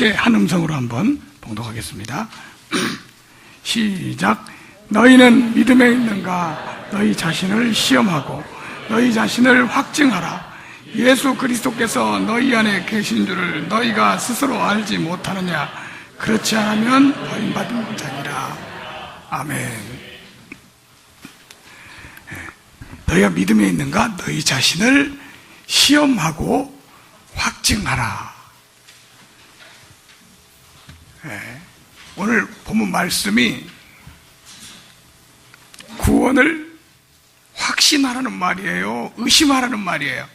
함께 한 음성으로 한번 봉독하겠습니다. 시작. 너희는 믿음에 있는가? 너희 자신을 시험하고 너희 자신을 확증하라. 예수 그리스도께서 너희 안에 계신 줄을 너희가 스스로 알지 못하느냐? 그렇지 않으면 버림받은 자니라. 아멘. 너희가 믿음에 있는가? 너희 자신을 시험하고 확증하라. 오늘 본문 말씀이 구원을 확신하라는 말이에요? 의심하라는 말이에요?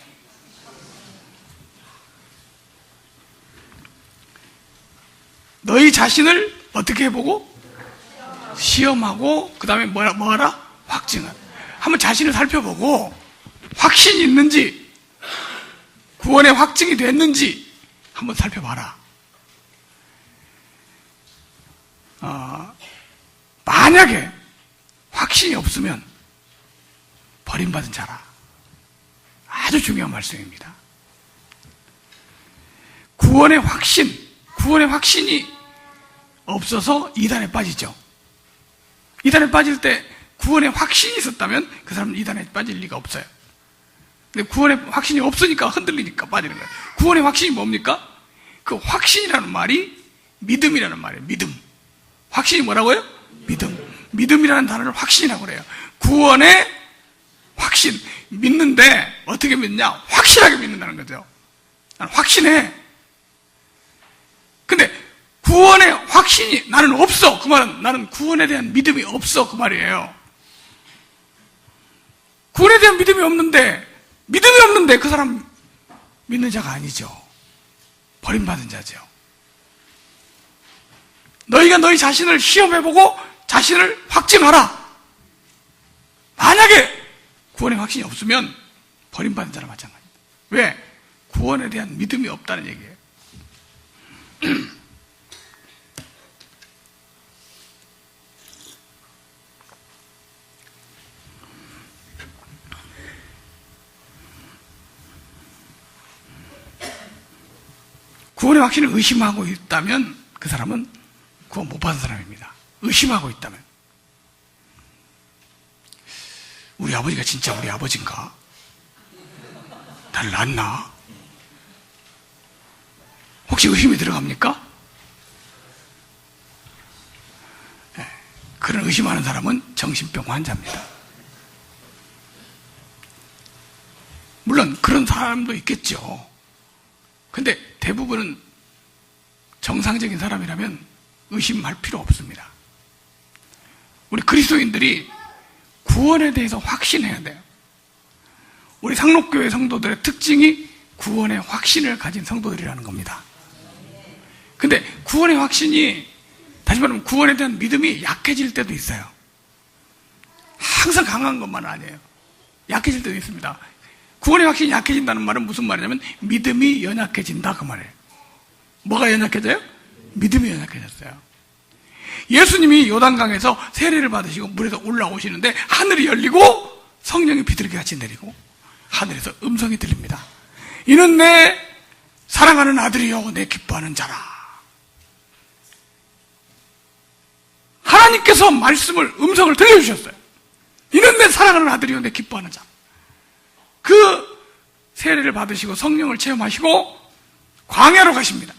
너희 자신을 어떻게 해보고? 시험하고 그 다음에 뭐하라? 확증하라. 한번 자신을 살펴보고 확신이 있는지 구원의 확증이 됐는지 한번 살펴봐라. 만약에 확신이 없으면 버림받은 자라. 아주 중요한 말씀입니다. 구원의 확신이 없어서 이단에 빠지죠. 이단에 빠질 때 구원의 확신이 있었다면 그 사람은 이단에 빠질 리가 없어요. 근데 구원의 확신이 없으니까 흔들리니까 빠지는 거예요. 구원의 확신이 뭡니까? 그 확신이라는 말이 믿음이라는 말이에요. 믿음. 확신이 뭐라고요? 믿음. 믿음이라는 단어를 확신이라고 그래요. 구원의 확신. 믿는데 어떻게 믿냐? 확실하게 믿는다는 거죠. 나는 확신해. 근데 구원의 확신이 나는 없어. 그 말은 나는 구원에 대한 믿음이 없어. 그 말이에요. 구원에 대한 믿음이 없는데 그 사람 믿는 자가 아니죠. 버림받은 자죠. 너희가 너희 자신을 시험해보고 자신을 확증하라. 만약에 구원의 확신이 없으면 버림받은 자랑 마찬가지입니다. 왜? 구원에 대한 믿음이 없다는 얘기예요. 구원의 확신을 의심하고 있다면 그 사람은 구원 못 받은 사람입니다. 의심하고 있다면. 우리 아버지가 진짜 우리 아버지인가? 나를 낳았나? 혹시 의심이 들어갑니까? 네, 그런 의심하는 사람은 정신병 환자입니다. 물론 그런 사람도 있겠죠. 근데 대부분은 정상적인 사람이라면 의심할 필요 없습니다. 우리 그리스도인들이 구원에 대해서 확신해야 돼요. 우리 상록교회 성도들의 특징이 구원의 확신을 가진 성도들이라는 겁니다. 근데 구원의 확신이, 다시 말하면 구원에 대한 믿음이 약해질 때도 있어요. 항상 강한 것만 아니에요. 약해질 때도 있습니다. 구원의 확신이 약해진다는 말은 무슨 말이냐면 믿음이 연약해진다 그 말이에요. 뭐가 연약해져요? 믿음이 연약해졌어요. 예수님이 요단강에서 세례를 받으시고 물에서 올라오시는데 하늘이 열리고 성령이 비둘기같이 내리고 하늘에서 음성이 들립니다. 이는 내 사랑하는 아들이요 내 기뻐하는 자라. 하나님께서 음성을 들려주셨어요. 이는 내 사랑하는 아들이요 내 기뻐하는 자. 그 세례를 받으시고 성령을 체험하시고 광야로 가십니다.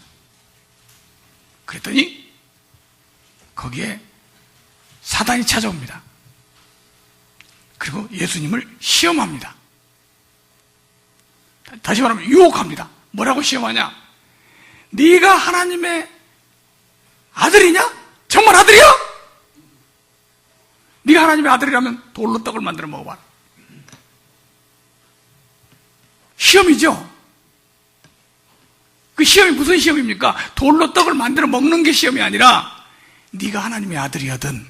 그랬더니 거기에 사단이 찾아옵니다. 그리고 예수님을 시험합니다. 다시 말하면 유혹합니다. 뭐라고 시험하냐? 네가 하나님의 아들이냐? 정말 아들이야? 네가 하나님의 아들이라면 돌로 떡을 만들어 먹어봐라. 시험이죠. 그 시험이 무슨 시험입니까? 돌로 떡을 만들어 먹는 게 시험이 아니라 네가 하나님의 아들이거든.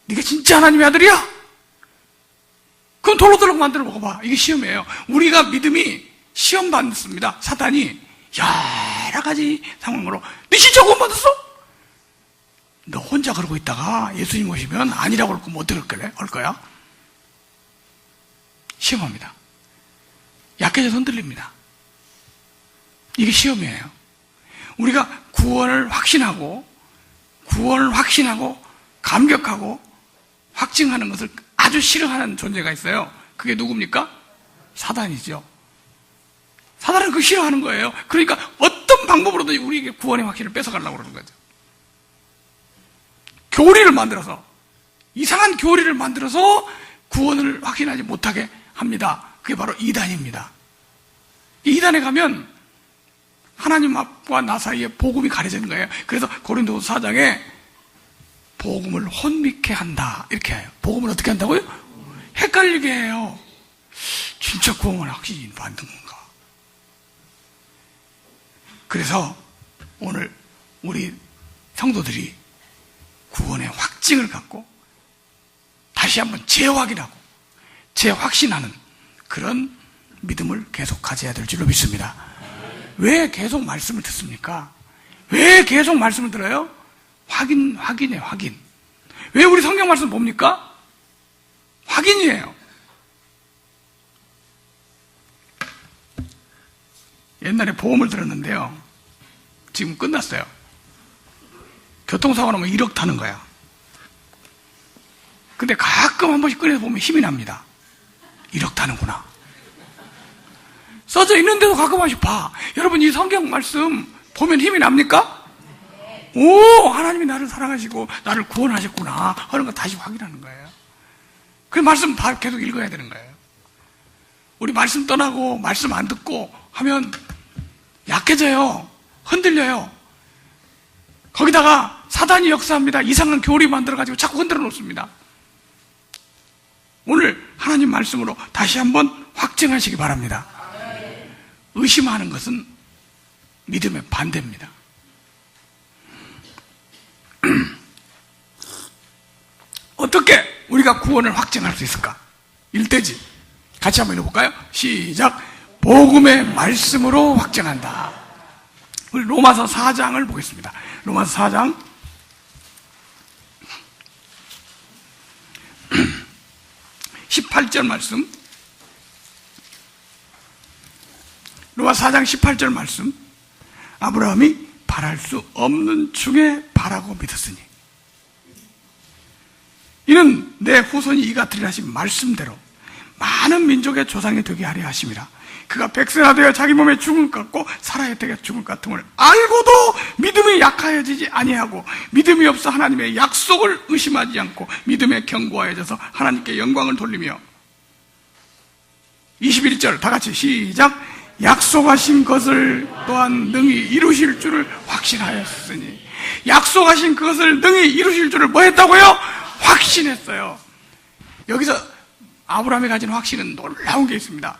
네가 진짜 하나님의 아들이야? 그럼 돌로 떡을 만들어 먹어봐. 이게 시험이에요. 우리가 믿음이 시험 받습니다. 사단이 여러 가지 상황으로 네 진짜 구원 받았어? 너 혼자 그러고 있다가 예수님 오시면 아니라고 그럴 거면 어떻게 할 거야? 시험합니다. 약해져서 흔들립니다. 이게 시험이에요. 우리가 구원을 확신하고 감격하고 확증하는 것을 아주 싫어하는 존재가 있어요. 그게 누굽니까? 사단이죠. 사단은 그거 싫어하는 거예요. 그러니까 어떤 방법으로든 우리에게 구원의 확신을 뺏어가려고 그러는 거죠. 교리를 만들어서, 이상한 교리를 만들어서 구원을 확신하지 못하게 합니다. 그게 바로 이단입니다. 이 이단에 가면 하나님과 나 사이에 복음이 가려진 거예요. 그래서 고린도서 4장에 복음을 혼미케 한다 이렇게 해요. 복음을 어떻게 한다고요? 헷갈리게 해요. 진짜 구원을 확신이 만든 건가? 그래서 오늘 우리 성도들이 구원의 확증을 갖고 다시 한번 재확인하고 재확신하는 그런 믿음을 계속 가져야 될 줄로 믿습니다. 왜 계속 말씀을 듣습니까? 왜 계속 말씀을 들어요? 확인해, 확인. 왜 우리 성경 말씀 봅니까? 확인이에요. 옛날에 보험을 들었는데요. 지금 끝났어요. 교통사고 나면 1억 타는 거야. 근데 가끔 한 번씩 꺼내서 보면 힘이 납니다. 1억 타는구나. 써져 있는데도 가끔 한 번씩 봐. 여러분, 이 성경 말씀 보면 힘이 납니까? 오, 하나님이 나를 사랑하시고 나를 구원하셨구나 하는 거 다시 확인하는 거예요. 그 말씀 다 계속 읽어야 되는 거예요. 우리 말씀 떠나고 말씀 안 듣고 하면 약해져요. 흔들려요. 거기다가 사단이 역사합니다. 이상한 교리 만들어가지고 자꾸 흔들어 놓습니다. 오늘 하나님 말씀으로 다시 한번 확증하시기 바랍니다. 의심하는 것은 믿음의 반대입니다. 어떻게 우리가 구원을 확증할 수 있을까? 1대지. 같이 한번 읽어볼까요? 시작. 복음의 말씀으로 확증한다. 우리 로마서 4장을 보겠습니다. 로마서 4장 18절 말씀. 로마서 4장 18절 말씀. 아브라함이 바랄 수 없는 중에 바라고 믿었으니 이는 내 후손이 이같으리라 하신 말씀대로 많은 민족의 조상이 되게 하려 하심이라. 그가 백세나 되어 자기 몸에 죽음 같고 살아야 되게 죽음 같음을 알고도 믿음이 약하여지지 아니하고 믿음이 없어 하나님의 약속을 의심하지 않고 믿음에 견고하여져서 하나님께 영광을 돌리며 21절 다 같이 시작. 약속하신 것을 또한 능히 이루실 줄을 확신하였으니. 약속하신 그것을 능히 이루실 줄을 뭐 했다고요? 확신했어요. 여기서 아브라함이 가진 확신은 놀라운 게 있습니다.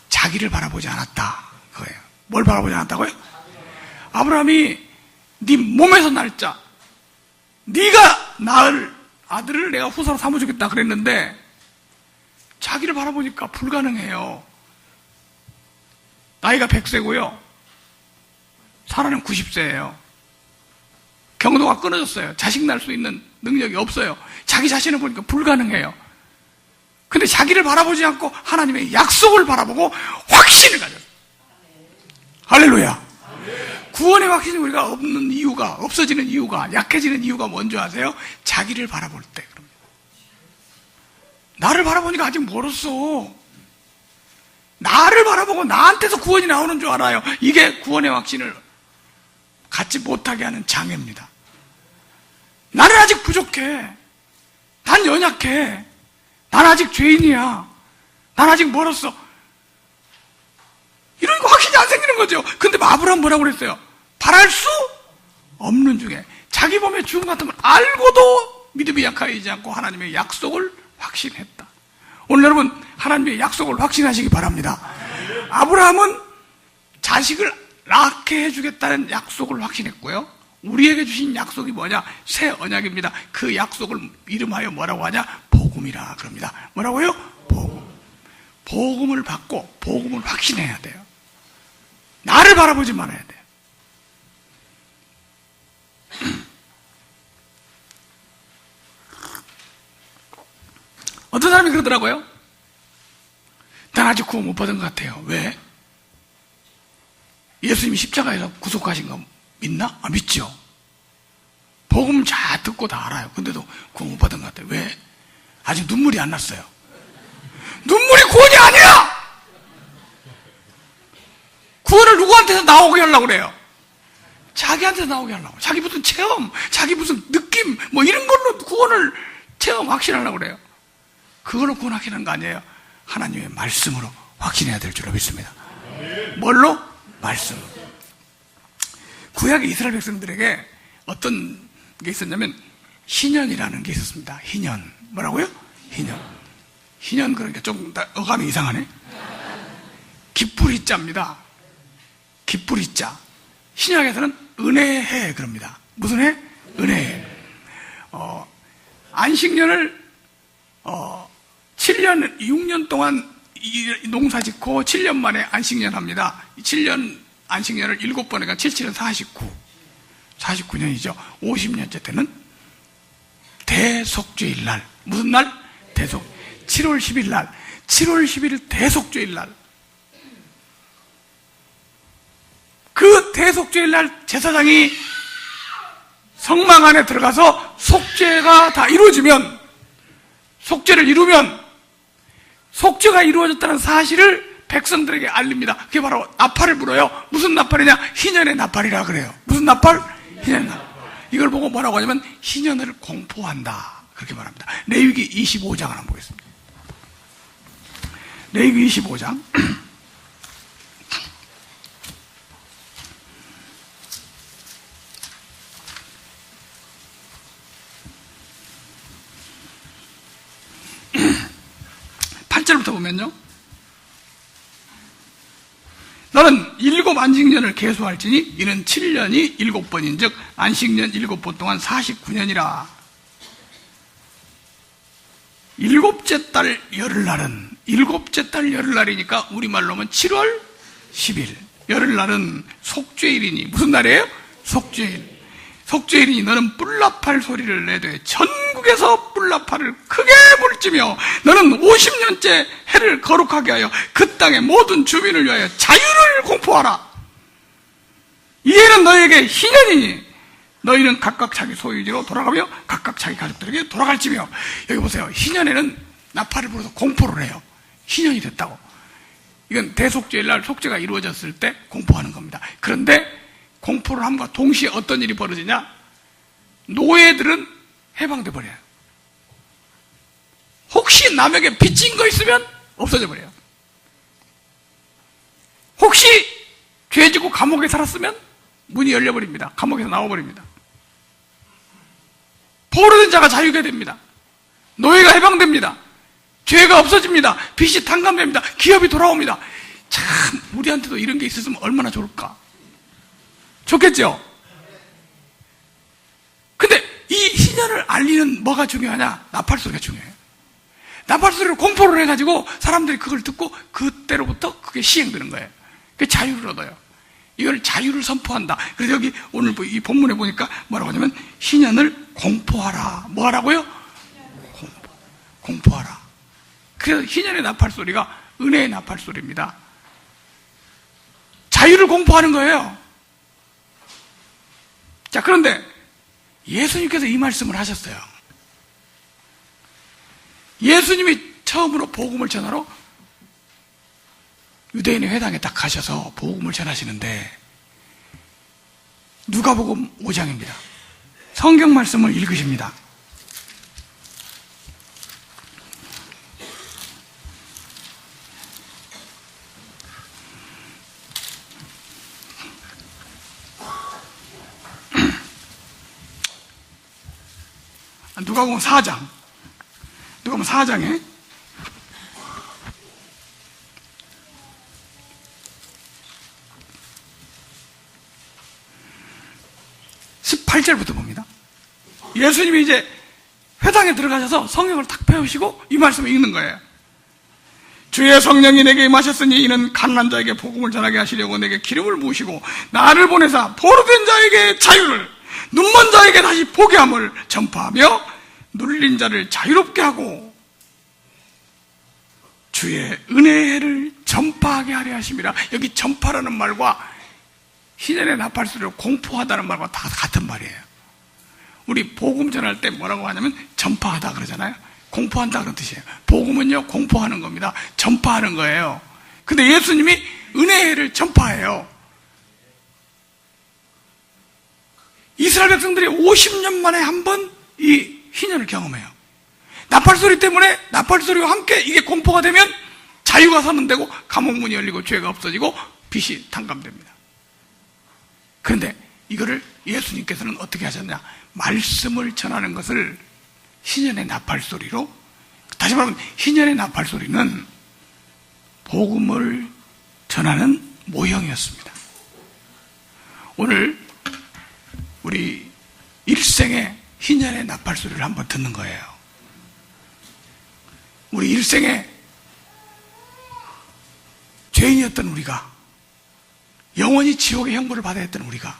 자기를 바라보지 않았다 그거예요. 뭘 바라보지 않았다고요? 아브라함이 네 몸에서 날 자, 네가 낳을 아들을 내가 후사로 삼아주겠다 그랬는데 자기를 바라보니까 불가능해요. 나이가 100세고요 사라는 90세예요 경도가 끊어졌어요. 자식 낳을 수 있는 능력이 없어요. 자기 자신을 보니까 불가능해요. 근데 자기를 바라보지 않고 하나님의 약속을 바라보고 확신을 가졌어요. 할렐루야. 구원의 확신이 우리가 없는 이유가, 없어지는 이유가, 약해지는 이유가 뭔지 아세요? 자기를 바라볼 때 그럽니다. 나를 바라보니까 아직 멀었어. 나를 바라보고 나한테서 구원이 나오는 줄 알아요. 이게 구원의 확신을 갖지 못하게 하는 장애입니다. 나는 아직 부족해. 난 연약해. 난 아직 죄인이야. 난 아직 멀었어. 이런 거 확신이 안 생기는 거죠. 근데 아브라함 뭐라고 그랬어요? 바랄 수 없는 중에 자기 몸에 죽음 같은 걸 알고도 믿음이 약하지 않고 하나님의 약속을 확신했다. 오늘 여러분 하나님의 약속을 확신하시기 바랍니다. 아브라함은 자식을 낳게 해주겠다는 약속을 확신했고요. 우리에게 주신 약속이 뭐냐? 새 언약입니다. 그 약속을 이름하여 뭐라고 하냐? 복음이라 그럽니다. 뭐라고요? 복음. 복음을 받고 복음을 확신해야 돼요. 나를 바라보지 말아야 돼요. 어떤 사람이 그러더라고요. 난 아직 구원 못 받은 것 같아요. 왜? 예수님이 십자가에서 구속하신 거 믿나? 믿죠. 복음 잘 듣고 다 알아요. 근데도 구원 못 받은 것 같아요. 왜? 아직 눈물이 안 났어요. 눈물이 구원이 아니야! 구원을 누구한테서 나오게 하려고 그래요? 자기한테 나오게 하려고. 자기 무슨 체험, 자기 무슨 느낌, 뭐 이런 걸로 구원을 체험 확신하려고 그래요. 그걸로 구원 확신하는 거 아니에요. 하나님의 말씀으로 확신해야 될 줄로 믿습니다. 뭘로? 말씀. 구약의 이스라엘 백성들에게 어떤 게 있었냐면 희년이라는 게 있었습니다. 희년. 뭐라고요? 희년. 희년 그러니까 좀 어감이 이상하네. 기쁘리자입니다. 기쁘리자. 신약에서는 은혜해 그럽니다. 무슨 해? 은혜해. 안식년을 7년, 6년 동안 농사 짓고 7년 만에 안식년 합니다. 7년 안식년을 7번 해가 77은 49년이죠. 50년째 때는 대속죄일 날. 무슨 날? 7월 10일 날. 7월 10일 대속죄일 날. 그 대속죄일 날 제사장이 성막 안에 들어가서 속죄가 다 이루어지면, 속죄를 이루면 속죄가 이루어졌다는 사실을 백성들에게 알립니다. 그게 바로 나팔을 불어요. 무슨 나팔이냐? 희년의 나팔이라 그래요. 무슨 나팔? 희년의 나팔. 이걸 보고 뭐라고 하냐면 희년을 공포한다 그렇게 말합니다. 레위기 25장을 한번 보겠습니다. 레위기 25장 8절부터 보면요. 너는 7 안식년을 계수할지니 이는 7년이 7번인 즉 안식년 7번 동안 49년이라. 7째 달 열흘날은 7째 달 열흘날이니까 우리말로 하면 7월 10일 열흘날은 속죄일이니 무슨 날이에요? 속죄일. 속죄일이니 너는 뿔나팔 소리를 내되 전국에서 뿔나팔을 크게 불지며 너는 50년째 해를 거룩하게 하여 그 땅의 모든 주민을 위하여 자유를 공포하라. 이해는 너에게 희년이니 너희는 각각 자기 소유지로 돌아가며 각각 자기 가족들에게 돌아갈지며. 여기 보세요. 희년에는 나팔을 불어서 공포를 해요. 희년이 됐다고. 이건 대속죄일 날 속죄가 이루어졌을 때 공포하는 겁니다. 그런데 공포를 함과 동시에 어떤 일이 벌어지냐? 노예들은 해방돼 버려요. 혹시 남에게 빚진 거 있으면 없어져 버려요. 혹시 죄 지고 감옥에 살았으면 문이 열려버립니다. 감옥에서 나와버립니다. 포로된 자가 자유게 됩니다. 노예가 해방됩니다. 죄가 없어집니다. 빚이 탕감됩니다. 기업이 돌아옵니다. 참 우리한테도 이런 게 있었으면 얼마나 좋을까. 좋겠죠? 근데 이 희년을 알리는 뭐가 중요하냐? 나팔소리가 중요해요. 나팔소리를 공포를 해가지고 사람들이 그걸 듣고 그때로부터 그게 시행되는 거예요. 그게 자유를 얻어요. 이걸 자유를 선포한다. 그래서 여기 오늘 이 본문에 보니까 뭐라고 하냐면 희년을 공포하라. 뭐 하라고요? 공포하라. 그래서 희년의 나팔소리가 은혜의 나팔소리입니다. 자유를 공포하는 거예요. 자, 그런데 예수님께서 이 말씀을 하셨어요. 예수님이 처음으로 복음을 전하러 유대인의 회당에 딱 가셔서 복음을 전하시는데 누가복음 5장입니다. 성경 말씀을 읽으십니다. 누가복음 4장. 누가복음 4장에 18절부터 봅니다. 예수님이 이제 회당에 들어가셔서 성경을 탁 펴우시고 이 말씀을 읽는 거예요. 주의 성령이 내게 임하셨으니 이는 가난한 자에게 복음을 전하게 하시려고 내게 기름을 부으시고 나를 보내사 포로된 자에게 자유를, 눈먼 자에게 다시 보게 함을 전파하며 눌린 자를 자유롭게 하고 주의 은혜를 전파하게 하려 하심이라. 여기 전파라는 말과 희년의 나팔소리로 공포하다는 말과 다 같은 말이에요. 우리 복음 전할 때 뭐라고 하냐면 전파하다 그러잖아요. 공포한다 그런 뜻이에요. 복음은요, 공포하는 겁니다. 전파하는 거예요. 근데 예수님이 은혜를 전파해요. 이스라엘 백성들이 50년 만에 한 번 이 희년을 경험해요. 나팔소리 때문에, 나팔소리와 함께 이게 공포가 되면 자유가 선언되고 감옥문이 열리고 죄가 없어지고 빚이 탕감됩니다. 그런데 이거를 예수님께서는 어떻게 하셨냐? 말씀을 전하는 것을 희년의 나팔소리로, 다시 말하면 희년의 나팔소리는 복음을 전하는 모형이었습니다. 오늘 우리 일생의 희년의 나팔소리를 한번 듣는 거예요. 우리 일생에 죄인이었던 우리가, 영원히 지옥의 형벌을 받아야 했던 우리가,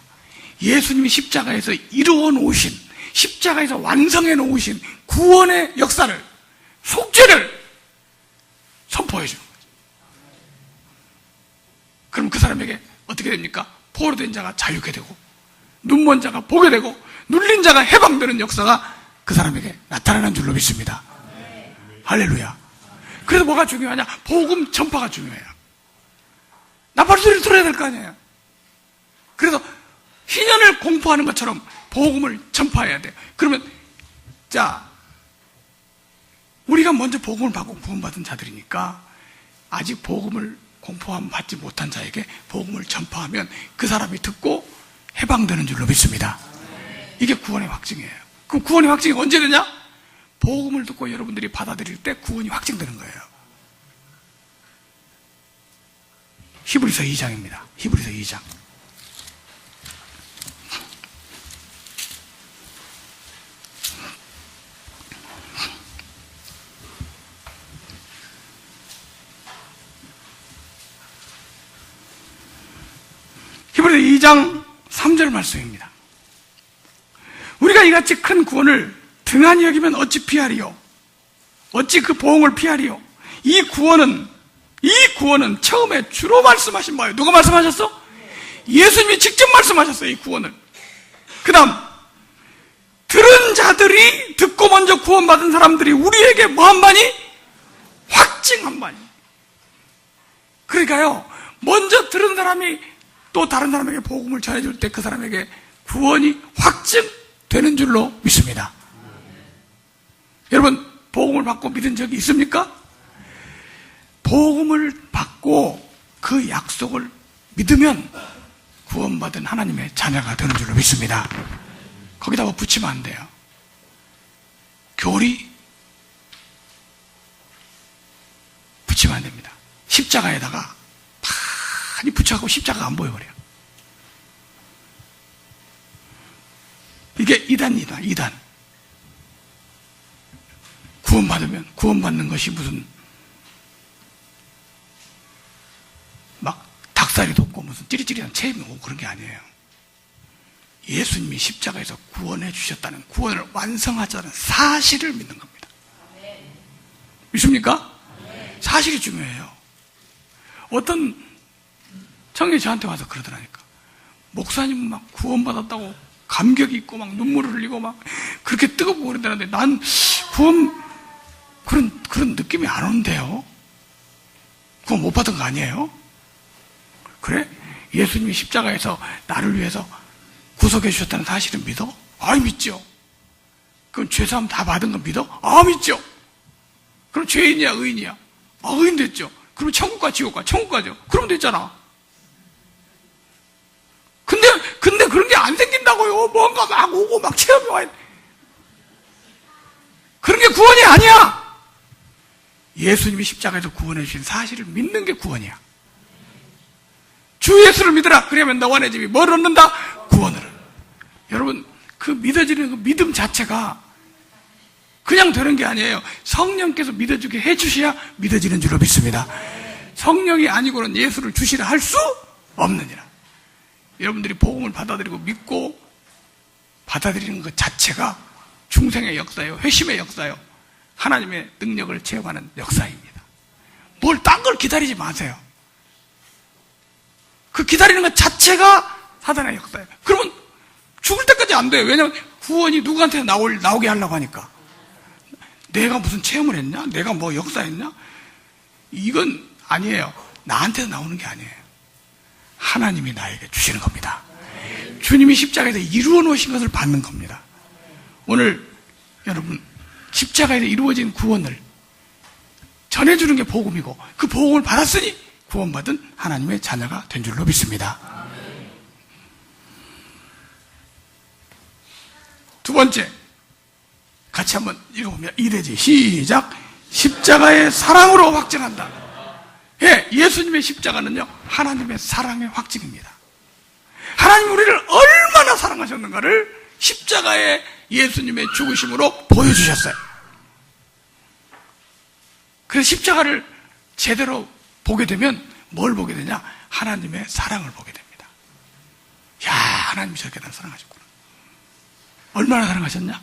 예수님이 십자가에서 이루어 놓으신, 십자가에서 완성해 놓으신 구원의 역사를, 속죄를 선포해 주는 거죠. 그럼 그 사람에게 어떻게 됩니까? 포로된 자가 자유케 되고, 눈먼 자가 보게 되고, 눌린 자가 해방되는 역사가 그 사람에게 나타나는 줄로 믿습니다. 할렐루야. 그래서 뭐가 중요하냐? 복음 전파가 중요해요. 나팔소리를 들어야 될 거 아니에요. 그래서 희년을 공포하는 것처럼 복음을 전파해야 돼요. 그러면 자, 우리가 먼저 복음을 받고 구원받은 자들이니까 아직 복음을 공포함 받지 못한 자에게 복음을 전파하면 그 사람이 듣고 해방되는 줄로 믿습니다. 이게 구원의 확증이에요. 그럼 구원의 확증이 언제 되냐? 복음을 듣고 여러분들이 받아들일 때 구원이 확증되는 거예요. 히브리서 2장입니다. 히브리서 2장. 히브리서 2장 3절 말씀입니다. 우리가 이같이 큰 구원을 등한히 여기면 어찌 피하리요? 어찌 그 보응을 피하리요? 이 구원은 처음에 주로 말씀하신 바예요. 누가 말씀하셨어? 예수님이 직접 말씀하셨어요. 이 구원을. 그 다음 들은 자들이, 듣고 먼저 구원받은 사람들이 우리에게 뭐한 바니? 확증한 바니. 그러니까요, 먼저 들은 사람이 또 다른 사람에게 복음을 전해줄 때 그 사람에게 구원이 확증되는 줄로 믿습니다. 여러분, 복음을 받고 믿은 적이 있습니까? 복음을 받고 그 약속을 믿으면 구원받은 하나님의 자녀가 되는 줄로 믿습니다. 거기다가 붙이면 안 돼요. 교리 붙이면 안 됩니다. 십자가에다가 많이 붙여갖고 십자가가 안 보여버려요. 이게 이단이다. 이단. 구원받으면 구원받는 것이 무슨 막 닭살이 돋고 무슨 찌릿찌릿한 체험이 오고 그런 게 아니에요. 예수님이 십자가에서 구원해 주셨다는, 구원을 완성하자는 사실을 믿는 겁니다. 믿습니까? 사실이 중요해요. 어떤 청년이 저한테 와서 그러더라니까. 목사님 막 구원받았다고 감격이 있고 막 눈물을 흘리고 막 그렇게 뜨겁고 그러더라는데 난 구원 그런 느낌이 안 오는데요. 구원 못 받은 거 아니에요? 그래? 예수님이 십자가에서 나를 위해서 구속해 주셨다는 사실은 믿어? 아, 믿죠. 그럼 죄사함 다 받은 건 믿어? 아, 믿죠. 그럼 죄인이야, 의인이야? 아, 의인 됐죠. 그럼 천국 가, 지옥 가, 천국 가죠. 그럼 됐잖아. 근데 그런 게 안 생긴다고요. 뭔가 막 오고 막 체험이 와야 돼. 그런 게 구원이 아니야. 예수님이 십자가에서 구원해 주신 사실을 믿는 게 구원이야. 주 예수를 믿으라. 그러면 너와 내 집이 뭘 얻는다? 구원을. 여러분, 그 믿어지는 그 믿음 자체가 그냥 되는 게 아니에요. 성령께서 믿어주게 해주셔야 믿어지는 줄로 믿습니다. 성령이 아니고는 예수를 주시라 할 수 없느니라. 여러분들이 복음을 받아들이고 믿고 받아들이는 것 자체가 중생의 역사예요. 회심의 역사예요. 하나님의 능력을 체험하는 역사입니다. 뭘 딴 걸 기다리지 마세요. 그 기다리는 것 자체가 사단의 역사예요. 그러면 죽을 때까지 안 돼요. 왜냐하면 구원이 누구한테 나오게 하려고 하니까. 내가 무슨 체험을 했냐? 내가 뭐 역사했냐? 이건 아니에요. 나한테 나오는 게 아니에요. 하나님이 나에게 주시는 겁니다. 주님이 십자가에서 이루어 놓으신 것을 받는 겁니다. 오늘 여러분, 십자가에서 이루어진 구원을 전해주는 게 복음이고, 그 복음을 받았으니 구원받은 하나님의 자녀가 된 줄로 믿습니다. 두 번째, 같이 한번 읽어보면 이래지. 시작. 십자가의 사랑으로 확증한다. 예, 예수님의 십자가는요, 하나님의 사랑의 확증입니다. 하나님 우리를 얼마나 사랑하셨는가를 십자가의 예수님의 죽으심으로 보여주셨어요. 그래서 십자가를 제대로 보게 되면 뭘 보게 되냐? 하나님의 사랑을 보게 됩니다. 야, 하나님이 저렇게 나를 사랑하셨구나. 얼마나 사랑하셨냐?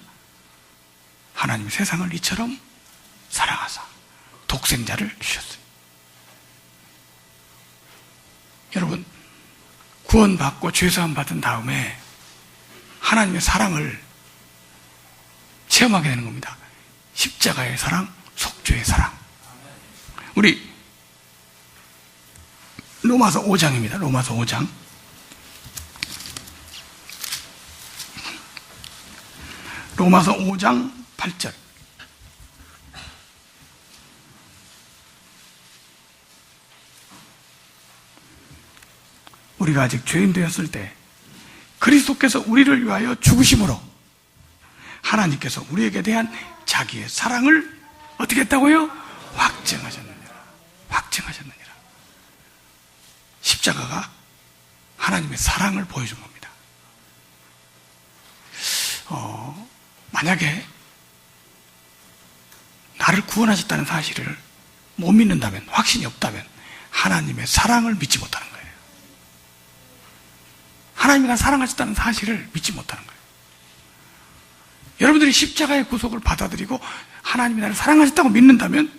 하나님이 세상을 이처럼 사랑하사 독생자를 주셨어요. 여러분, 구원받고 죄사함 받은 다음에 하나님의 사랑을 체험하게 되는 겁니다. 십자가의 사랑, 속죄의 사랑. 우리 로마서 5장입니다. 로마서 5장. 로마서 5장 8절. 우리가 아직 죄인 되었을 때 그리스도께서 우리를 위하여 죽으심으로 하나님께서 우리에게 대한 자기의 사랑을 어떻게 했다고요? 확증하셨느니라. 확증하셨느니라. 십자가가 하나님의 사랑을 보여준 겁니다. 만약에 나를 구원하셨다는 사실을 못 믿는다면, 확신이 없다면 하나님의 사랑을 믿지 못하는 거예요. 하나님이 나를 사랑하셨다는 사실을 믿지 못하는 거예요. 여러분들이 십자가의 구속을 받아들이고 하나님이 나를 사랑하셨다고 믿는다면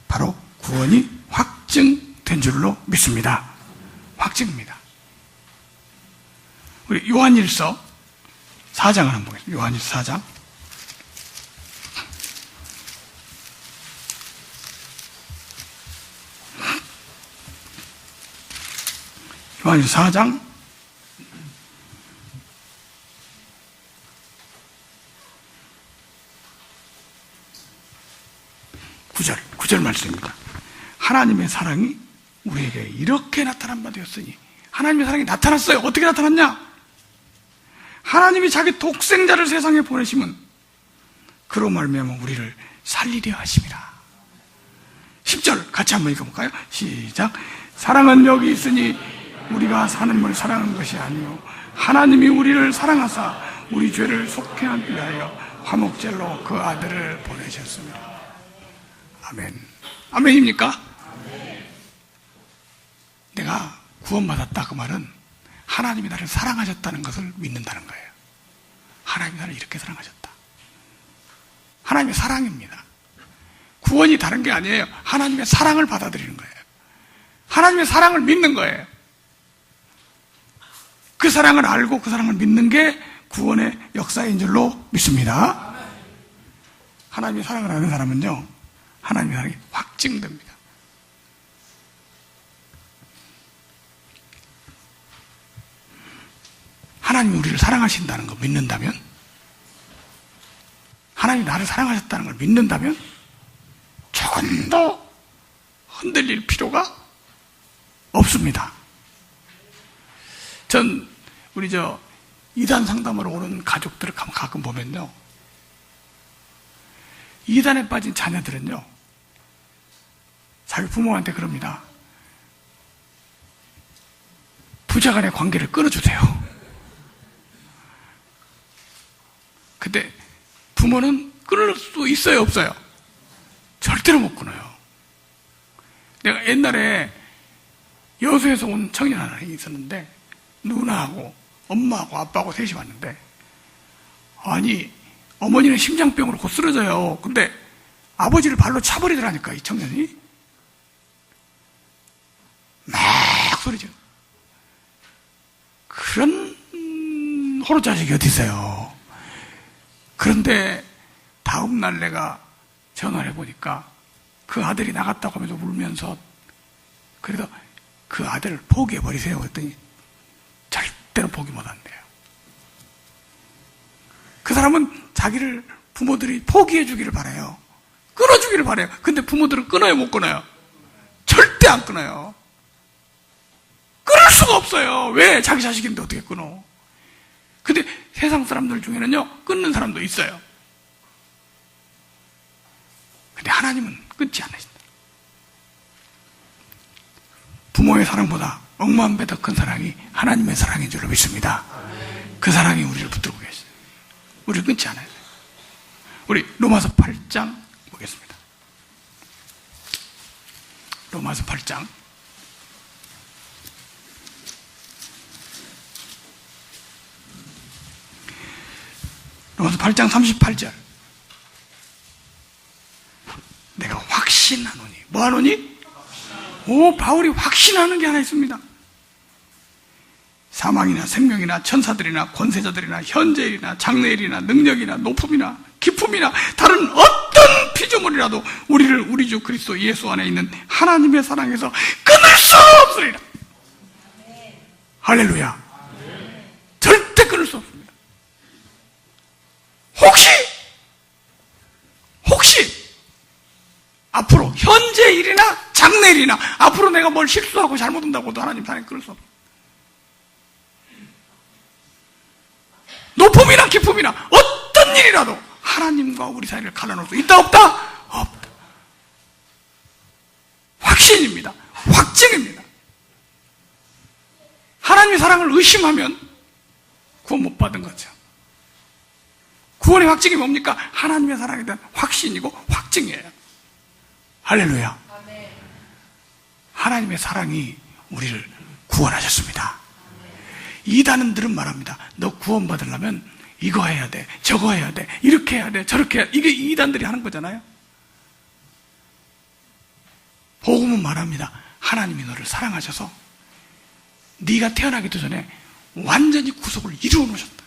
바로 구원이 확증된 줄로 믿습니다. 확증입니다. 우리 요한일서 4장을 한번 보겠습니다. 요한일서 4장. 요한일서 4장 9절 말씀입니다. 하나님의 사랑이 우리에게 이렇게 나타난 바 되었으니, 하나님의 사랑이 나타났어요. 어떻게 나타났냐? 하나님이 자기 독생자를 세상에 보내시면 그로 말미암아 우리를 살리려 하심이라. 10절 같이 한번 읽어볼까요? 시작. 사랑은 여기 있으니 우리가 사는 걸 사랑한 것이 아니요 하나님이 우리를 사랑하사 우리 죄를 속해하기 위하여 화목제로 그 아들을 보내셨습니다. 아멘. 아멘입니까? 아멘. 내가 구원받았다 그 말은 하나님이 나를 사랑하셨다는 것을 믿는다는 거예요. 하나님이 나를 이렇게 사랑하셨다. 하나님의 사랑입니다. 구원이 다른 게 아니에요. 하나님의 사랑을 받아들이는 거예요. 하나님의 사랑을 믿는 거예요. 그 사랑을 알고 그 사랑을 믿는 게 구원의 역사인 줄로 믿습니다. 하나님의 사랑을 아는 사람은요, 하나님의 사랑이 확증됩니다. 하나님이 우리를 사랑하신다는 거 믿는다면, 하나님이 나를 사랑하셨다는 걸 믿는다면 조금 더 흔들릴 필요가 없습니다. 전 우리 이단 상담으로 오는 가족들을 가끔 보면요, 이단에 빠진 자녀들은요 자기 부모한테 그럽니다. 부자간의 관계를 끊어주세요. 근데 부모는 끊을 수 있어요, 없어요? 절대로 못 끊어요. 내가 옛날에 여수에서 온 청년 하나 있었는데, 누나하고 엄마하고 아빠하고 셋이 왔는데, 아니 어머니는 심장병으로 곧 쓰러져요. 근데 아버지를 발로 차버리더라니까, 이 청년이. 막 소리죠. 그런 호로자식이 어디 있어요. 그런데 다음날 내가 전화를 해보니까 그 아들이 나갔다고 하면서 울면서, 그래도 그 아들을 포기해버리세요 그랬더니 절대로 포기 못한대요. 그 사람은 자기를 부모들이 포기해주기를 바라요. 끊어주기를 바라요. 근데 부모들은 끊어요, 못 끊어요? 절대 안 끊어요. 끊을 수가 없어요. 왜? 자기 자식인데 어떻게 끊어? 근데 세상 사람들 중에는요, 끊는 사람도 있어요. 근데 하나님은 끊지 않으신다. 부모의 사랑보다 억만 배 더 큰 사랑이 하나님의 사랑인 줄로 믿습니다. 그 사랑이 우리를 붙들고 계시죠. 우리를 끊지 않아요. 우리 로마서 8장 보겠습니다. 로마서 8장. 로마서 8장 38절. 내가 확신하노니. 뭐 하노니? 바울이 확신하는 게 하나 있습니다. 사망이나 생명이나 천사들이나 권세자들이나 현재일이나 장래일이나 능력이나 높음이나 기품이나 다른 어떤 피조물이라도 우리를 우리 주 그리스도 예수 안에 있는 하나님의 사랑에서 끊을 수 없으리라. 할렐루야. 절대 끊을 수 없습니다. 혹시 앞으로 현재 일이나 장래 일이나 앞으로 내가 뭘 실수하고 잘못한다고도 하나님 사랑에 끊을 수 없어요. 높음이나 기품이나 어떤 일이라도 하나님과 우리 사이를 갈라놓을 수 있다 없다? 없다. 확신입니다. 확증입니다. 하나님의 사랑을 의심하면 구원 못 받은 거죠. 구원의 확증이 뭡니까? 하나님의 사랑에 대한 확신이고 확증이에요. 할렐루야. 하나님의 사랑이 우리를 구원하셨습니다. 이단은들은 말합니다. 너 구원받으려면 이거 해야 돼, 저거 해야 돼, 이렇게 해야 돼, 저렇게 해야 돼. 이게 이단들이 하는 거잖아요. 복음은 말합니다. 하나님이 너를 사랑하셔서 네가 태어나기도 전에 완전히 구속을 이루어 놓으셨다.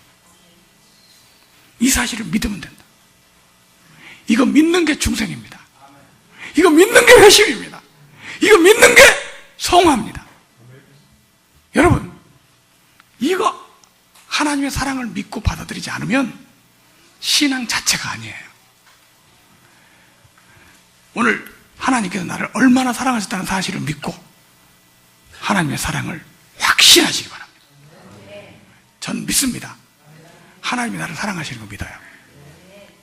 이 사실을 믿으면 된다. 이거 믿는 게 중생입니다. 이거 믿는 게 회심입니다. 이거 믿는 게 성화입니다. 여러분, 이거 하나님의 사랑을 믿고 받아들이지 않으면 신앙 자체가 아니에요. 오늘 하나님께서 나를 얼마나 사랑하셨다는 사실을 믿고 하나님의 사랑을 확신하시기 바랍니다. 전 믿습니다. 하나님이 나를 사랑하시는 거 믿어요.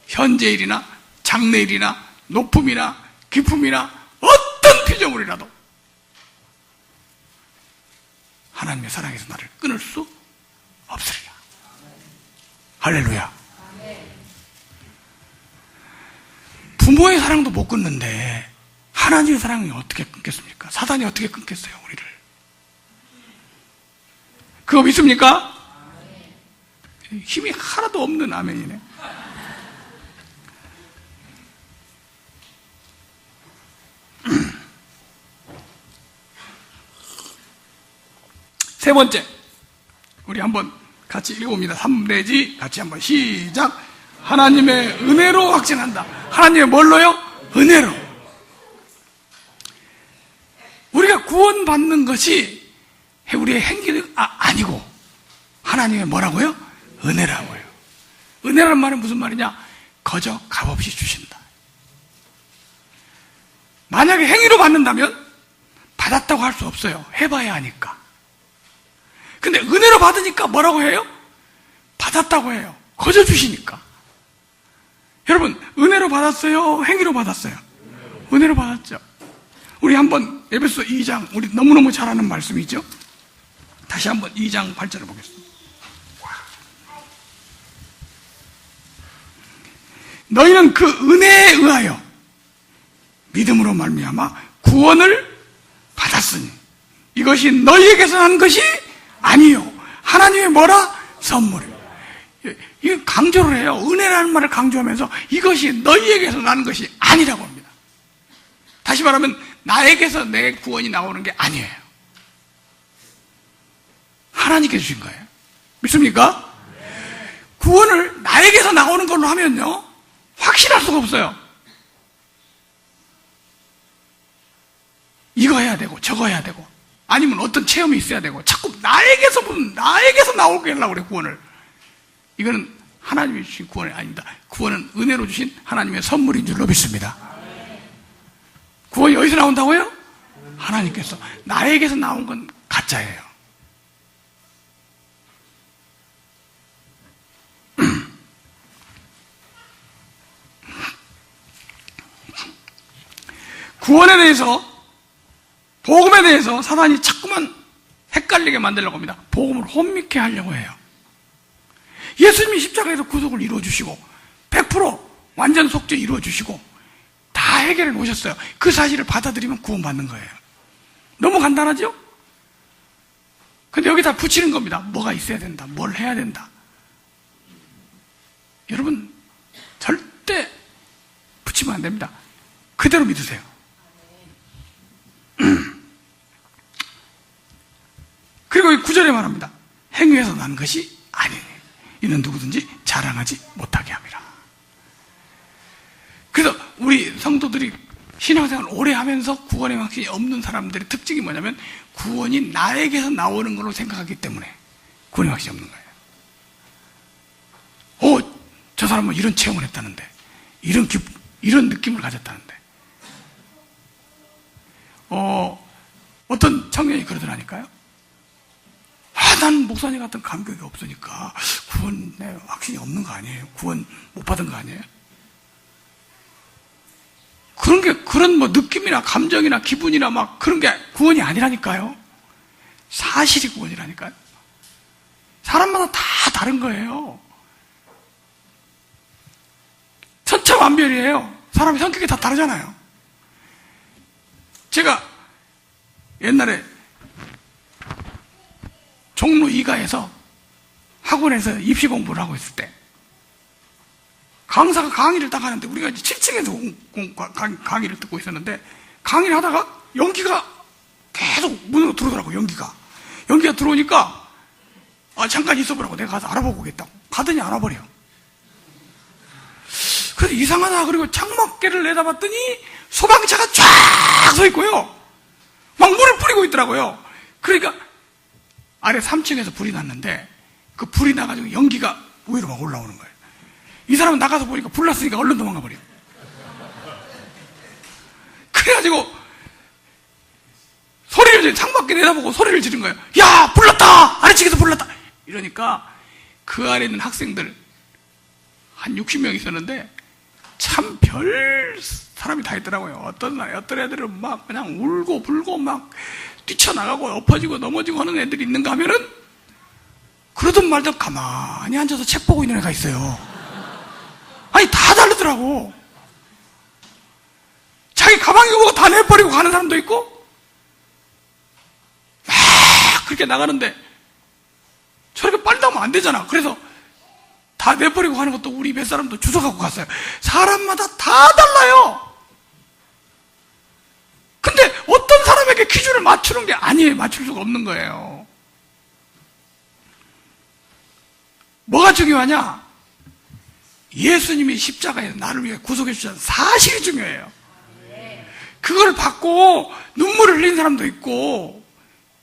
현재일이나 장래일이나 높음이나 기품이나 어떤 피조물이라도 하나님의 사랑에서 나를 끊을 수 없으리라. 할렐루야. 부모의 사랑도 못 끊는데 하나님의 사랑이 어떻게 끊겠습니까? 사단이 어떻게 끊겠어요, 우리를? 그거 믿습니까? 힘이 하나도 없는 아멘이네. 세 번째, 우리 한번 같이 읽어봅니다. 3대지 같이 한번 시작. 하나님의 은혜로 확증한다. 하나님의 뭘로요? 은혜로. 우리가 구원받는 것이 우리의 행위가 아니고 하나님의 뭐라고요? 은혜라고요. 은혜라는 말은 무슨 말이냐? 거저 값없이 주신다. 만약에 행위로 받는다면 받았다고 할 수 없어요. 해봐야 하니까. 근데 은혜로 받으니까 뭐라고 해요? 받았다고 해요. 거저 주시니까. 여러분, 은혜로 받았어요? 행위로 받았어요? 은혜로 받았죠. 우리 한번 에베소 2장, 우리 너무너무 잘 아는 말씀이죠. 다시 한번 2장 8절을 보겠습니다. 너희는 그 은혜에 의하여 믿음으로 말미암아 구원을 받았으니 이것이 너희에게서 난 것이 아니요 하나님의 뭐라? 선물이요. 이거 강조를 해요. 은혜라는 말을 강조하면서 이것이 너희에게서 나는 것이 아니라고 합니다. 다시 말하면 나에게서 내 구원이 나오는 게 아니에요. 하나님께 주신 거예요. 믿습니까? 구원을 나에게서 나오는 걸로 하면요, 확신할 수가 없어요. 이거 해야 되고 저거 해야 되고 아니면 어떤 체험이 있어야 되고 자꾸 나에게서 나오게 하려고 그래. 구원을. 이거는 하나님이 주신 구원이 아닙니다. 구원은 은혜로 주신 하나님의 선물인 줄로 믿습니다. 구원이 어디서 나온다고요? 하나님께서. 나에게서 나온 건 가짜예요. 구원에 대해서, 복음에 대해서 사단이 자꾸만 헷갈리게 만들려고 합니다. 복음을 혼미케 하려고 해요. 예수님이 십자가에서 구속을 이루어주시고 100% 완전 속죄 이루어주시고 다 해결해 놓으셨어요. 그 사실을 받아들이면 구원받는 거예요. 너무 간단하죠? 근데 여기다 붙이는 겁니다. 뭐가 있어야 된다, 뭘 해야 된다. 여러분 절대 붙이면 안 됩니다. 그대로 믿으세요. 그리고 이 9절에 말합니다. 행위에서 난 것이 아니니 이는 누구든지 자랑하지 못하게 함이라. 그래서 우리 성도들이 신앙생활 오래 하면서 구원의 확신이 없는 사람들의 특징이 뭐냐면 구원이 나에게서 나오는 걸로 생각하기 때문에 구원의 확신이 없는 거예요. 저 사람은 이런 체험을 했다는데, 이런 느낌을 가졌다는데. 어떤 청년이 그러더라니까요. 난 목사님 같은 감격이 없으니까 구원의 확신이 없는 거 아니에요? 구원 못 받은 거 아니에요? 그런 뭐 느낌이나 감정이나 기분이나 막 그런 게 구원이 아니라니까요. 사실이 구원이라니까요. 사람마다 다 다른 거예요. 천차만별이에요. 사람의 성격이 다 다르잖아요. 제가 옛날에 종로 2가에서 학원에서 입시 공부를 하고 있을 때 강사가 강의를 딱 하는데 우리가 이제 7층에서 강의를 듣고 있었는데 강의를 하다가 연기가 계속 문으로 들어오더라고요. 연기가 들어오니까 잠깐 있어보라고 내가 가서 알아보고 오겠다고 가더니 알아버려. 그래서 이상하다. 그리고 창밖에를 내다봤더니 소방차가 쫙 서 있고요. 막 물을 뿌리고 있더라고요. 그러니까 아래 3층에서 불이 났는데 그 불이 나가지고 연기가 위로 막 올라오는 거예요. 이 사람은 나가서 보니까 불 났으니까 얼른 도망가 버려. 그래가지고 창밖에 내다보고 소리를 지른 거예요. 야, 불 났다! 아래층에서 불 났다! 이러니까 그 아래 있는 학생들 한 60명 있었는데 참 별 사람이 다 있더라고요. 어떤 애들은 막 그냥 울고 불고 막 뛰쳐나가고 엎어지고 넘어지고 하는 애들이 있는가 하면은 그러던 말든 가만히 앉아서 책 보고 있는 애가 있어요. 아니 다 다르더라고. 자기 가방에 보고 다 내버리고 가는 사람도 있고 막 그렇게 나가는데 저렇게 빨리 나오면 안 되잖아. 그래서 다 내버리고 가는 것도 우리 몇 사람도 주워갖고 갔어요. 사람마다 다 달라요. 근데 어떤 사람에게 기준을 맞추는 게 아니에요. 맞출 수가 없는 거예요. 뭐가 중요하냐? 예수님이 십자가에 나를 위해 구속해 주셨다는 사실이 중요해요. 그걸 받고 눈물을 흘린 사람도 있고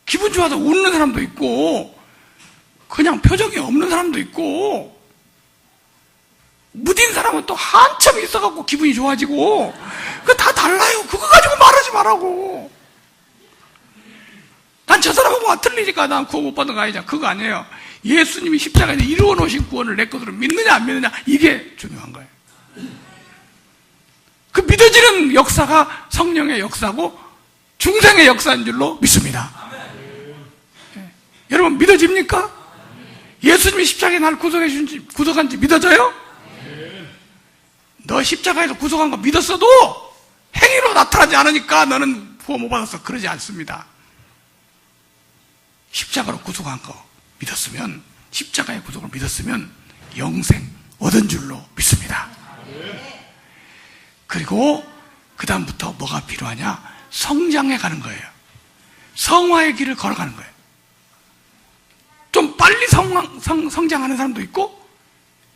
기분 좋아서 웃는 사람도 있고 그냥 표정이 없는 사람도 있고 무딘 사람은 또 한참 있어갖고 기분이 좋아지고 그거 다 달라요. 그거 가지고 말하지 말라고. 난 저 사람하고 틀리니까 난 구원 못 받은 거 아니냐. 그거 아니에요. 예수님이 십자가에 이루어 놓으신 구원을 내 것으로 믿느냐 안 믿느냐 이게 중요한 거예요. 그 믿어지는 역사가 성령의 역사고 중생의 역사인 줄로 믿습니다. 네. 여러분 믿어집니까? 예수님이 십자가에 나를 구속한지 믿어져요? 너 십자가에서 구속한 거 믿었어도 행위로 나타나지 않으니까 너는 구원 못 받았어. 그러지 않습니다. 십자가로 구속한 거 믿었으면, 십자가의 구속을 믿었으면 영생 얻은 줄로 믿습니다. 그리고 그 다음부터 뭐가 필요하냐? 성장해 가는 거예요. 성화의 길을 걸어가는 거예요. 좀 빨리 성장하는 사람도 있고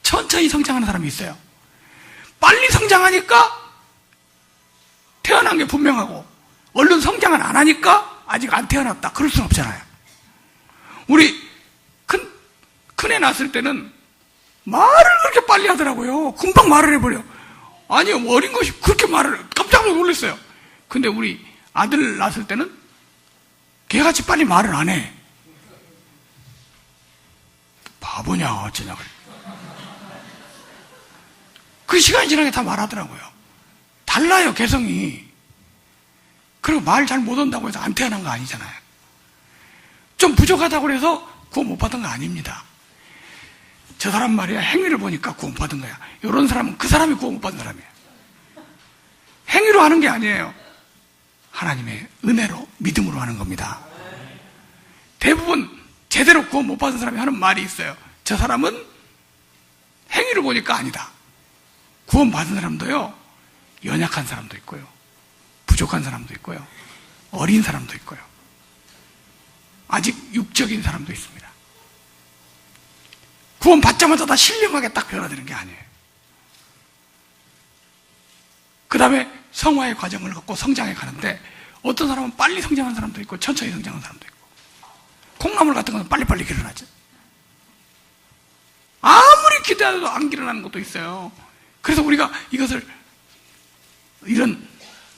천천히 성장하는 사람이 있어요. 빨리 성장하니까 태어난 게 분명하고 얼른 성장을 안 하니까 아직 안 태어났다 그럴 수는 없잖아요. 우리 큰애 낳았을 때는 말을 그렇게 빨리 하더라고요. 금방 말을 해버려. 아니요, 어린 것이 그렇게 말을 깜짝 놀랐어요. 근데 우리 아들 낳았을 때는 걔같이 빨리 말을 안 해. 바보냐 어쩌냐. 그 시간이 지나게 다 말하더라고요. 달라요, 개성이. 그리고 말 잘 못한다고 해서 안 태어난 거 아니잖아요. 좀 부족하다고 해서 구원 못 받은 거 아닙니다. 저 사람 말이야, 행위를 보니까 구원 받은 거야. 이런 사람은 그 사람이 구원 못 받은 사람이에요. 행위로 하는 게 아니에요. 하나님의 은혜로, 믿음으로 하는 겁니다. 대부분 제대로 구원 못 받은 사람이 하는 말이 있어요. 저 사람은 행위를 보니까 아니다. 구원 받은 사람도요, 연약한 사람도 있고요, 부족한 사람도 있고요, 어린 사람도 있고요, 아직 육적인 사람도 있습니다. 구원 받자마자 다 신령하게 딱 변화되는 게 아니에요. 그 다음에 성화의 과정을 갖고 성장해 가는데, 어떤 사람은 빨리 성장하는 사람도 있고 천천히 성장하는 사람도 있고, 콩나물 같은 건 빨리빨리 길어나죠. 아무리 기대해도 안 길어나는 것도 있어요. 그래서 우리가 이것을 이런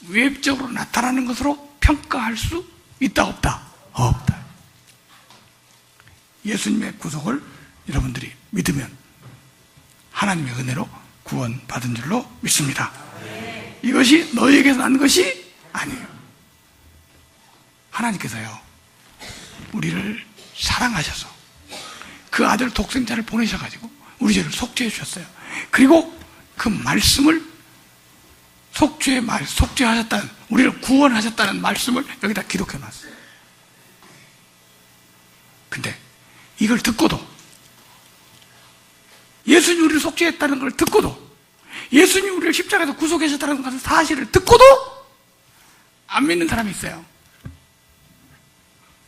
외적으로 나타나는 것으로 평가할 수 있다 없다? 없다. 예수님의 구속을 여러분들이 믿으면 하나님의 은혜로 구원받은 줄로 믿습니다. 이것이 너희에게서 난 것이 아니에요. 하나님께서요, 우리를 사랑하셔서 그 아들 독생자를 보내셔가지고 우리 죄를 속죄해 주셨어요. 그리고 그 말씀을 속죄하셨다는, 우리를 구원하셨다는 말씀을 여기다 기록해 놨어요. 근데 이걸 듣고도, 예수님이 우리를 속죄했다는 걸 듣고도, 예수님이 우리를 십자가에서 구속하셨다는 것을 사실을 듣고도 안 믿는 사람이 있어요.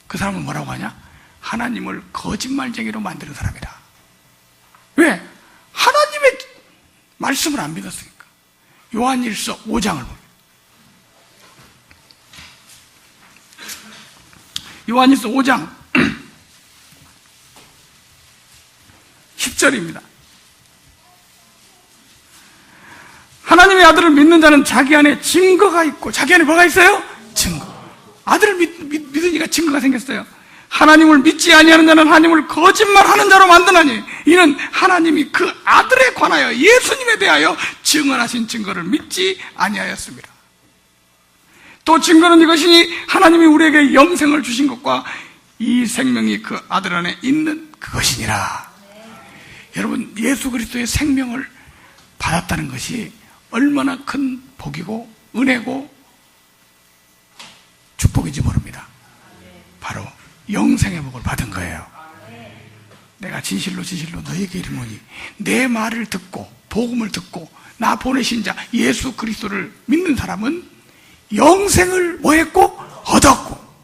그 사람은 뭐라고 하냐? 하나님을 거짓말쟁이로 만드는 사람이다. 왜? 하나님의 말씀을 안 믿었으니까. 요한일서 5장을 봅니다. 요한일서 5장 10절입니다. 하나님의 아들을 믿는 자는 자기 안에 증거가 있고, 자기 안에 뭐가 있어요? 증거. 아들을 믿으니까 증거가 생겼어요. 하나님을 믿지 아니하는 자는 하나님을 거짓말하는 자로 만드나니 이는 하나님이 그 아들에 관하여 예수님에 대하여 증언하신 증거를 믿지 아니하였습니다. 또 증거는 이것이니 하나님이 우리에게 영생을 주신 것과 이 생명이 그 아들 안에 있는 그것이니라. 여러분, 예수 그리스도의 생명을 받았다는 것이 얼마나 큰 복이고 은혜고 축복인지 모릅니다. 바로 영생의 복을 받은 거예요. 내가 진실로 너희에게 이르노니 내 말을 듣고 복음을 듣고 나 보내신 자 예수 그리스도를 믿는 사람은 영생을 뭐 했고? 얻었고.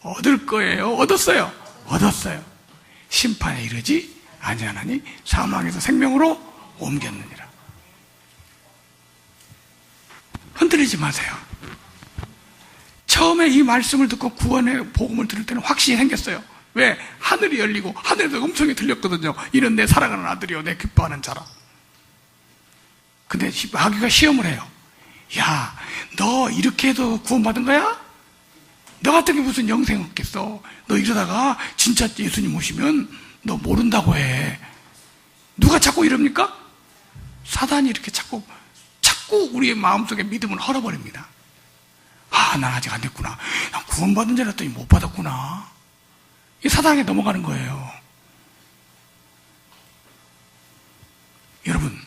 얻을 거예요? 얻었어요? 얻었어요. 심판에 이르지 아니하나니 사망에서 생명으로 옮겼느니라. 흔들리지 마세요. 처음에 이 말씀을 듣고 구원의 복음을 들을 때는 확신이 생겼어요. 왜? 하늘이 열리고 하늘에서 음성이 들렸거든요. 이는 내 사랑하는 아들이요 내 기뻐하는 자라. 근데 마귀가 시험을 해요. 야, 너 이렇게 해도 구원받은 거야? 너 같은 게 무슨 영생 없겠어. 너 이러다가 진짜 예수님 오시면 너 모른다고 해. 누가 자꾸 이럽니까? 사단이 이렇게 자꾸 우리의 마음속에 믿음을 헐어버립니다. 아, 난 아직 안 됐구나. 난 구원받은 줄 알았더니 못 받았구나. 이 사단에게 넘어가는 거예요. 여러분,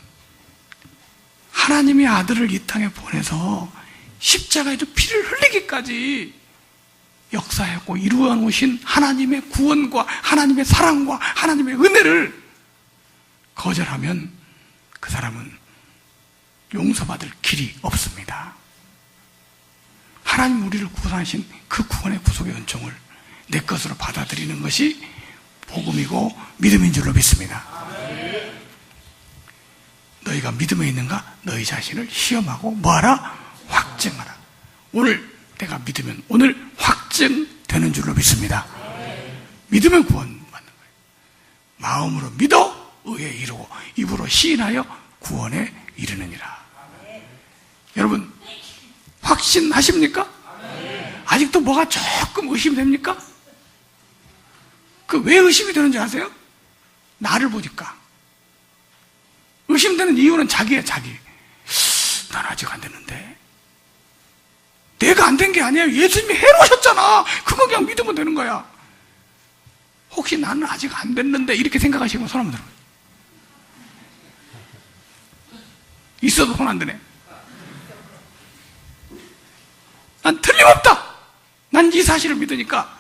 하나님의 아들을 이 땅에 보내서 십자가에서 피를 흘리기까지 역사했고 이루어 놓으신 하나님의 구원과 하나님의 사랑과 하나님의 은혜를 거절하면 그 사람은 용서받을 길이 없습니다. 하나님 우리를 구원하신 그 구원의 구속의 은총을 내 것으로 받아들이는 것이 복음이고 믿음인 줄로 믿습니다. 너희가 믿음에 있는가? 너희 자신을 시험하고 뭐하라? 확증하라. 오늘 내가 믿으면 오늘 확증되는 줄로 믿습니다. 믿으면 구원받는 거예요. 마음으로 믿어 의에 이르고 입으로 시인하여 구원에 이르느니라. 여러분 확신하십니까? 아직도 뭐가 조금 의심됩니까? 그 왜 의심이 되는지 아세요? 나를 보니까. 의심되는 이유는 자기야, 자기. 난 아직 안 됐는데. 내가 안 된 게 아니에요. 예수님이 해놓으셨잖아. 그거 그냥 믿으면 되는 거야. 혹시 나는 아직 안 됐는데 이렇게 생각하시면 손 한번 들어요. 있어도 손 안 드네. 난 틀림없다. 난 이 사실을 믿으니까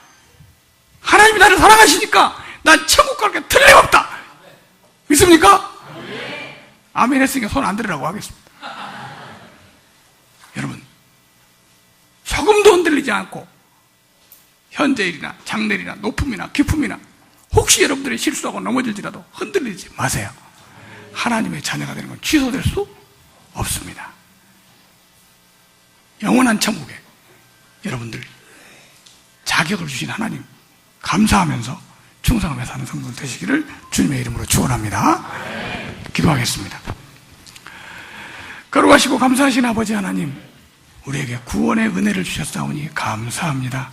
하나님이 나를 사랑하시니까 난 천국 갈 게 틀림없다. 믿습니까? 아멘 했으니까 손 안 들으라고 하겠습니다. 여러분 조금도 흔들리지 않고 현재일이나 장래일이나 높음이나 기쁨이나 혹시 여러분들이 실수하고 넘어질지라도 흔들리지 마세요. 하나님의 자녀가 되는 건 취소될 수 없습니다. 영원한 천국에 여러분들 자격을 주신 하나님 감사하면서 충성하며 사는 성도들 되시기를 주님의 이름으로 축원합니다. 기도하겠습니다. 거룩하시고 감사하신 아버지 하나님, 우리에게 구원의 은혜를 주셨사오니 감사합니다.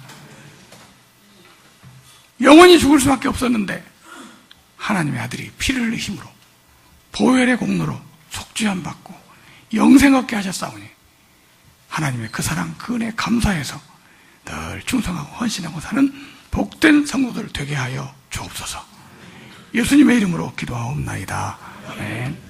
영원히 죽을 수밖에 없었는데 하나님의 아들이 피를 흘리심으로 보혈의 공로로 속죄함 받고 영생 얻게 하셨사오니 하나님의 그 사랑 그 은혜 감사해서 늘 충성하고 헌신하고 사는 복된 성도들 되게 하여 주옵소서. 예수님의 이름으로 기도하옵나이다. 아멘.